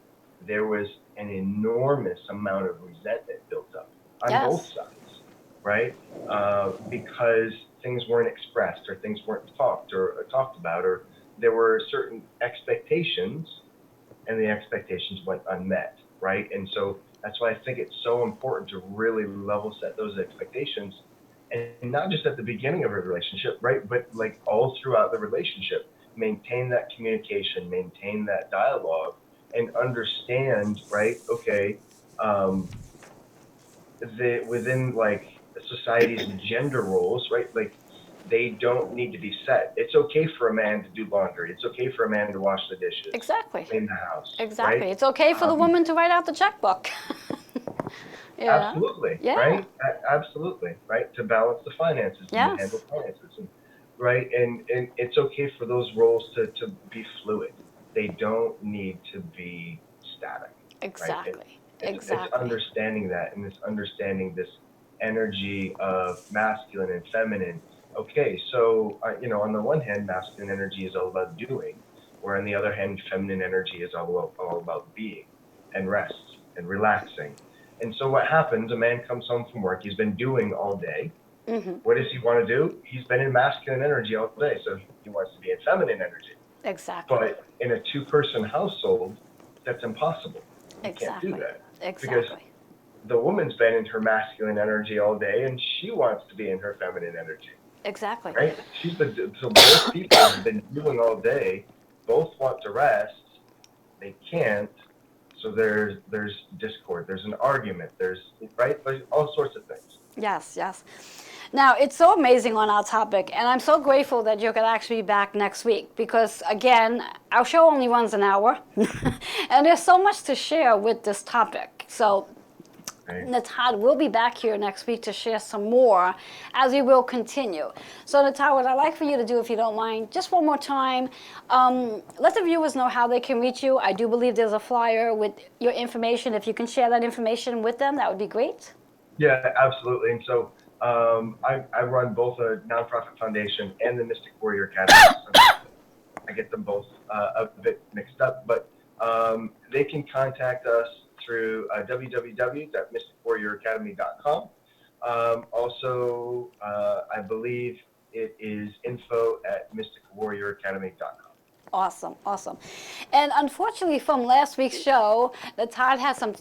there was an enormous amount of resentment built up on both sides, right? Because things weren't expressed, or things weren't talked about, or there were certain expectations, and the expectations went unmet, right? And so that's why I think it's so important to really level set those expectations, and not just at the beginning of a relationship, right? But like all throughout the relationship, maintain that communication, maintain that dialogue, and understand, right? Okay, within like society's gender roles, right? Like they don't need to be set. It's okay for a man to do laundry. It's okay for a man to wash the dishes. Exactly. In the house. Exactly. Right? It's okay for the woman to write out the checkbook. Absolutely. Yeah. Right? Absolutely. Right? To balance the finances and handle finances. And, right? And it's okay for those roles to be fluid. They don't need to be static. Exactly. Right? It's understanding that, and it's understanding this energy of masculine and feminine. Okay, so on the one hand, masculine energy is all about doing, where on the other hand, feminine energy is all about being and rest and relaxing. And so what happens? A man comes home from work. He's been doing all day. Mm-hmm. What does he want to do? He's been in masculine energy all day, so he wants to be in feminine energy. Exactly. But in a two-person household, that's impossible. You can't do that. Exactly. Because the woman's been in her masculine energy all day, and she wants to be in her feminine energy. Exactly. Right? So both people have been doing all day. Both want to rest. They can't. So there's discord. There's an argument. There's all sorts of things. Yes. Now, it's so amazing on our topic, and I'm so grateful that you're going to actually be back next week because, again, our show only runs an hour, and there's so much to share with this topic. So Natad will be back here next week to share some more as we will continue. So Natad, what I'd like for you to do, if you don't mind, just one more time, let the viewers know how they can reach you. I do believe there's a flyer with your information. If you can share that information with them, that would be great. Yeah, absolutely. And so I run both a nonprofit foundation and the Mystic Warrior Academy. I get them both a bit mixed up, but they can contact us through www.mysticwarrioracademy.com. Also, I believe it is info@mysticwarrioracademy.com. Awesome. And unfortunately, from last week's show, Natad had some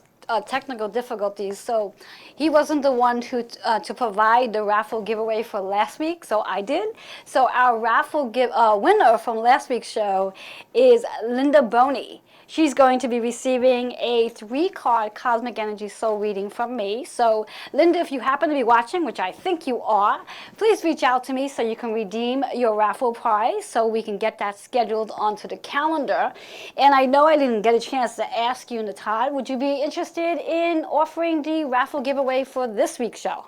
technical difficulties, so he wasn't the one who to provide the raffle giveaway for last week, so I did. So our raffle winner from last week's show is Linda Boney. She's going to be receiving a 3-card Cosmic Energy Soul reading from me. So, Linda, if you happen to be watching, which I think you are, please reach out to me so you can redeem your raffle prize so we can get that scheduled onto the calendar. And I know I didn't get a chance to ask you, Todd, would you be interested in offering the raffle giveaway for this week's show?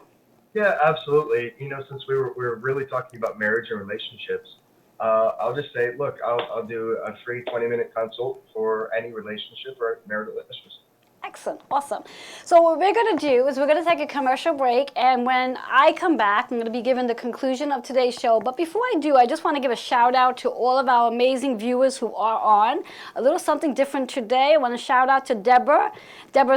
Yeah, absolutely. Since we're really talking about marriage and relationships, I'll just say, look, I'll do a free 20-minute consult for any relationship or marital issues. Excellent. Awesome. So what we're going to do is we're going to take a commercial break, and when I come back, I'm going to be giving the conclusion of today's show. But before I do, I just want to give a shout out to all of our amazing viewers who are on. A little something different today. I want to shout out to Deborah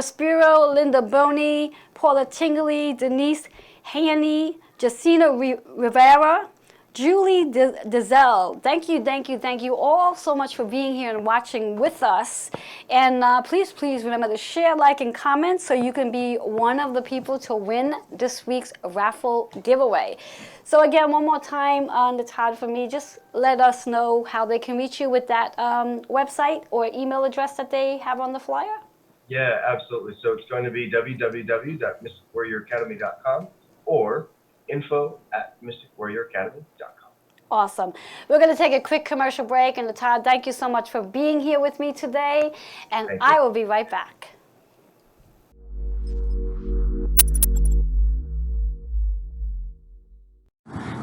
Spiro, Linda Boney, Paula Tingley, Denise Haney, Jacina Rivera, Julie Dizelle. Thank you all so much for being here and watching with us. And please remember to share, like, and comment so you can be one of the people to win this week's raffle giveaway. So again, one more time, Todd, for me, just let us know how they can reach you with that website or email address that they have on the flyer. Yeah, absolutely. So it's going to be www.mysticwarrioracademy.com or info@mysticwarrioracademy.com. Awesome. We're going to take a quick commercial break. And Todd, thank you so much for being here with me today. And I will be right back.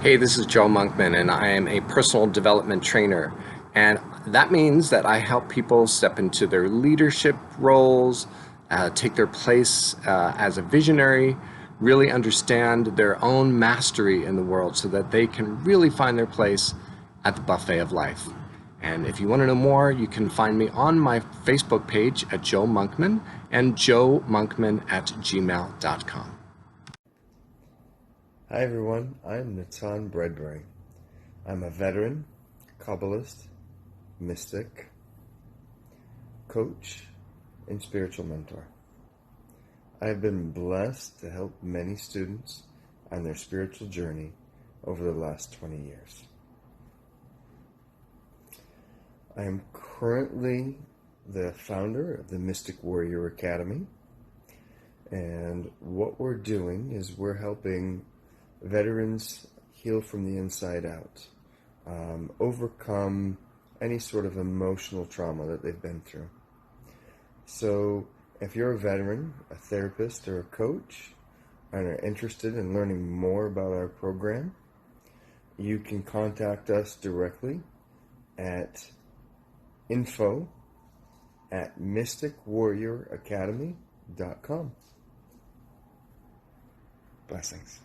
Hey, this is Joe Monkman, and I am a personal development trainer. And that means that I help people step into their leadership roles, take their place as a visionary, really understand their own mastery in the world so that they can really find their place at the buffet of life. And if you want to know more, you can find me on my Facebook page at Joe Monkman and joemonkman@gmail.com. Hi everyone, I'm Natan Bredbury. I'm a veteran, Kabbalist, mystic, coach, and spiritual mentor. I have been blessed to help many students on their spiritual journey over the last 20 years. I am currently the founder of the Mystic Warrior Academy, and what we're doing is we're helping veterans heal from the inside out, overcome any sort of emotional trauma that they've been through. So if you're a veteran, a therapist, or a coach, and are interested in learning more about our program, you can contact us directly at info@mysticwarrioracademy.com. Blessings.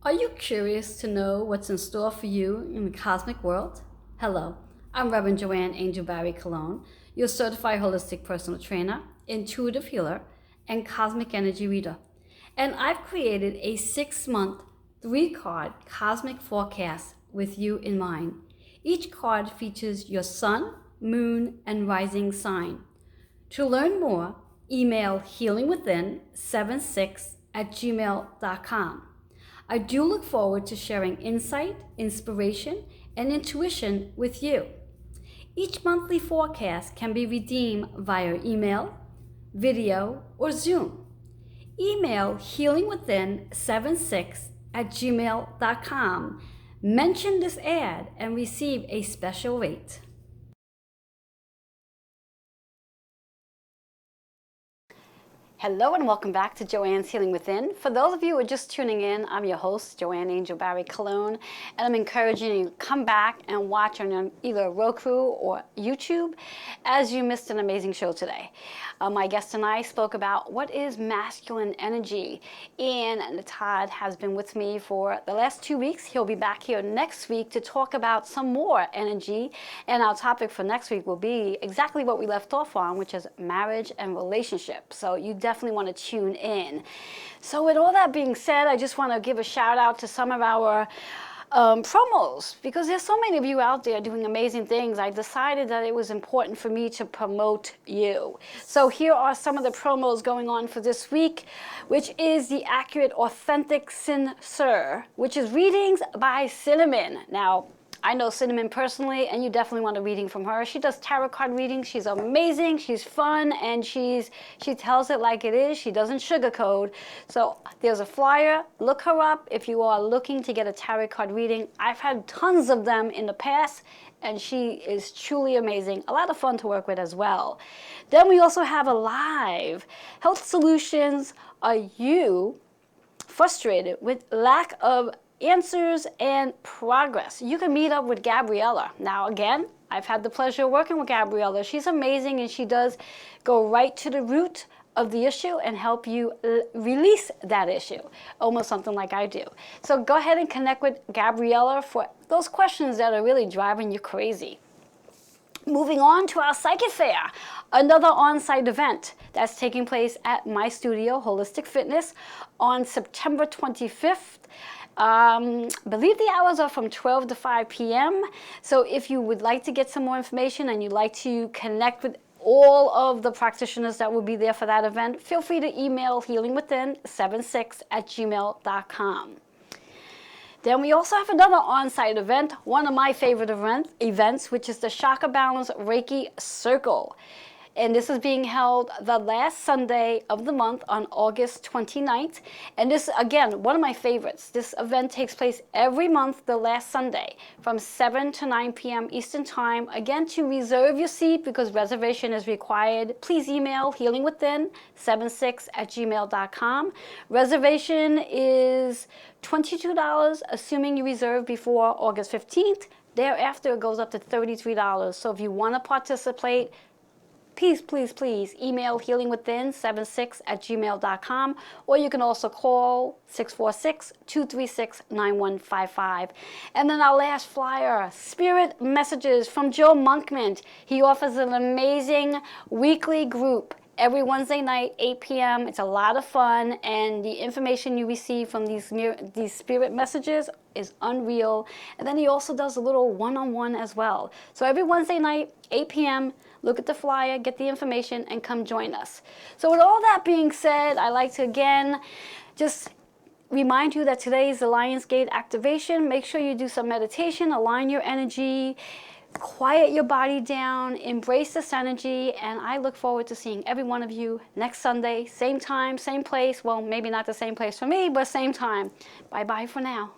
Are you curious to know what's in store for you in the cosmic world? Hello, I'm Reverend Joanne Angel Barry Cologne, your certified holistic personal trainer, intuitive healer, and cosmic energy reader. And I've created a 6-month, 3-card cosmic forecast with you in mind. Each card features your sun, moon, and rising sign. To learn more, email healingwithin76@gmail.com. I do look forward to sharing insight, inspiration, and intuition with you. Each monthly forecast can be redeemed via email, video, or Zoom. Email healingwithin76@gmail.com. Mention this ad and receive a special rate. Hello and welcome back to Joanne's Healing Within. For those of you who are just tuning in, I'm your host, Joanne Angel Barry Cologne, and I'm encouraging you to come back and watch on either Roku or YouTube as you missed an amazing show today. My guest and I spoke about what is masculine energy, and Todd has been with me for the last 2 weeks. He'll be back here next week to talk about some more energy, and our topic for next week will be exactly what we left off on, which is marriage and relationships. So you definitely want to tune in. So with all that being said, I just want to give a shout out to some of our promos, because there's so many of you out there doing amazing things. I decided that it was important for me to promote you. So here are some of the promos going on for this week, which is the Accurate Authentic Sin Sir, which is readings by Cinnamon. Now, I know Cinnamon personally, and you definitely want a reading from her. She does tarot card readings. She's amazing. She's fun, and she tells it like it is. She doesn't sugarcoat. So there's a flyer. Look her up if you are looking to get a tarot card reading. I've had tons of them in the past, and she is truly amazing. A lot of fun to work with as well. Then we also have a live health solutions. Are you frustrated with lack of answers and progress? You can meet up with Gabriella. Now, again, I've had the pleasure of working with Gabriella. She's amazing, and she does go right to the root of the issue and help you release that issue, almost something like I do. So go ahead and connect with Gabriella for those questions that are really driving you crazy. Moving on to our Psychic Fair, another on-site event that's taking place at my studio, Holistic Fitness, on September 25th. Believe the hours are from 12 to 5 p.m. So if you would like to get some more information and you'd like to connect with all of the practitioners that will be there for that event, feel free to email healingwithin76@gmail.com. Then we also have another on-site event, one of my favorite events, which is the Chakra Balance Reiki Circle. And this is being held the last Sunday of the month on August 29th. And this, again, one of my favorites. This event takes place every month, the last Sunday, from 7 to 9 p.m. Eastern Time. Again, to reserve your seat, because reservation is required, please email healingwithin76@gmail.com. Reservation is $22, assuming you reserve before August 15th. Thereafter, it goes up to $33. So if you want to participate, please, please, please email healingwithin76@gmail.com, or you can also call 646-236-9155. And then our last flyer, Spirit Messages from Joe Monkman. He offers an amazing weekly group every Wednesday night, 8 p.m. It's a lot of fun, and the information you receive from these spirit messages is unreal. And then he also does a little one-on-one as well. So every Wednesday night, 8 p.m., look at the flyer, get the information, and come join us. So with all that being said, I'd like to again just remind you that today is the Lionsgate activation. Make sure you do some meditation, align your energy, quiet your body down, embrace this energy, and I look forward to seeing every one of you next Sunday, same time, same place. Well, maybe not the same place for me, but same time. Bye-bye for now.